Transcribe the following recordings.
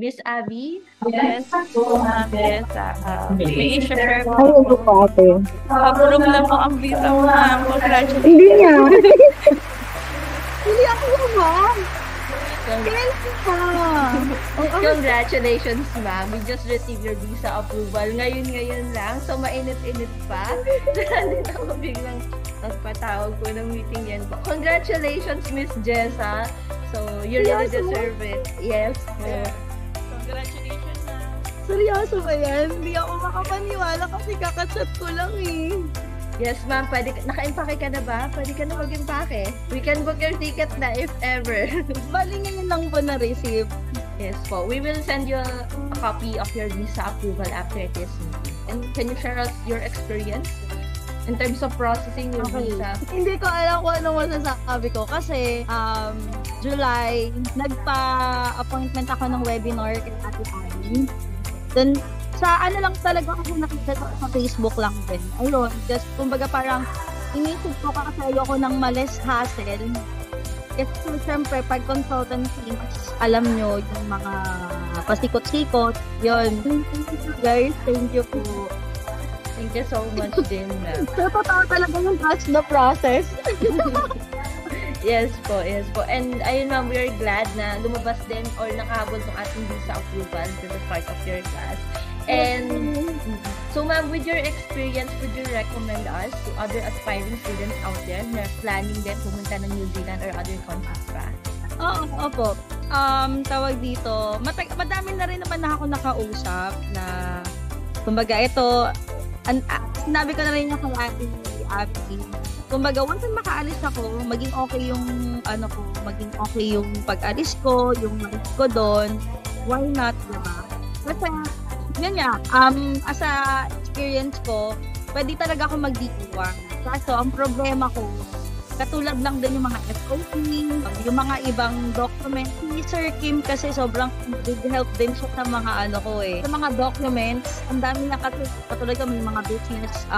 Miss Abby? Yes po, ma'am. Yes, may i-share Ay, po ano ako. po ate? Approve na po ang visa mo, ma'am. Hindi Congratulations. nga. Hindi ako naman. Kailan ka? Congratulations, ma'am. We just received your visa approval. Ngayon lang. So, mainit-init pa. Nandito ako biglang nagpatawag po ng meeting yan po. Congratulations, Miss Jessa. So, you really deserve it. Yes po. Congratulations, ma'am. Seryoso ba yan? Hindi ako makapaniwala kasi kakachat ko lang eh. Yes, ma'am. Pwede, naka-impake ka na ba? Pwede ka na mag-impake. We can book your ticket na if ever. Bali ngayon lang po na-receive. Yes po. We will send you a copy of your visa approval after this meeting. And can you share us your experience in terms of processing your visa? Hindi ko alam kung ano masasabi ko kasi July, nagpa-appointment ako ng webinar kay Ate Annie. Then, sa ano lang talaga ako nakita sa Facebook lang din. Ayun, just kumbaga parang inisip ko kasi ayoko ng males hassle. Kasi syempre, pag consultancy, alam nyo yung mga pasikot-sikot. Yun. Thank you guys. Thank you po. Thank you so much din, ma'am. So, totoo talaga yung trust the process. Yes po, yes po. And ayun ma'am, we are glad na lumabas din or nakahabol tong ating visa approval to the part of your class. And so ma'am, with your experience, would you recommend us to other aspiring students out there na planning din pumunta ng New Zealand or other countries pa? Oo, opo. Tawag dito, madami na rin naman na ako nakausap na, kumbaga, ito, sinabi ko na rin yung kay Ate Abby. Kumbaga, once na makaalis ako, maging okay yung, maging okay yung pag-alis ko, yung malis ko doon, why not, diba? Kasi, yun nga, as a experience ko, pwede talaga ako magdiiwang. Kaso, ang problema ko, katulad lang din yung mga SOP, yung mga ibang documents. Si Sir Kim kasi sobrang big help din siya sa mga sa mga documents. Ang dami na kasi, katulad ko may mga business,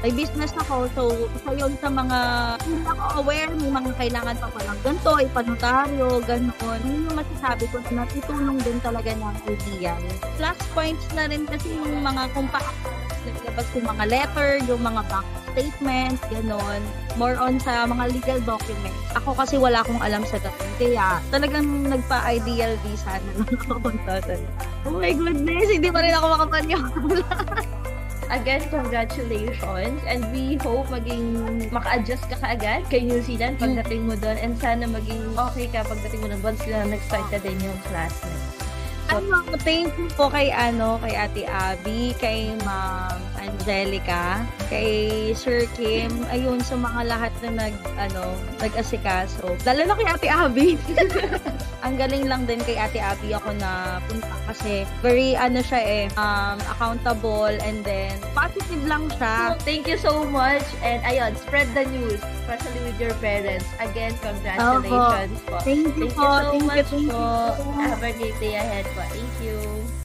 may business ako. So, isa yun sa mga, hindi ako aware, may mga kailangan pa palang ganito, ipanotaryo, gano'n. Yun yung masasabi ko na natutulong din talaga ng ideal. Plus points na rin kasi yung mga kung naglabas yung mga letter, yung mga bank statement, gano'n. More on sa mga legal documents. Ako kasi wala akong alam sa ganun. Kaya talagang nagpa-ideal visa na lang ako. Oh my goodness, hindi pa rin ako makapaniwala. Again, congratulations. And we hope maka-adjust ka kaagad kay New Zealand pagdating mo doon. And sana maging okay ka pagdating mo doon once na nag-start na din yung classmates. So, Thank you po kay Ate Abby, kay Ma'am Angelica, kay Sir Kim, ayun sa mga lahat na nag-asikaso. Lalo na kay Ate Abby. Ang galing lang din kay Ate Abby ako na punta kasi very accountable and then positive lang siya. thank you so much. And ayun, spread the news, especially with your parents. Again, congratulations po. Thank you Thank po. you so much Thank you. po. Have a great day ahead po. Thank you.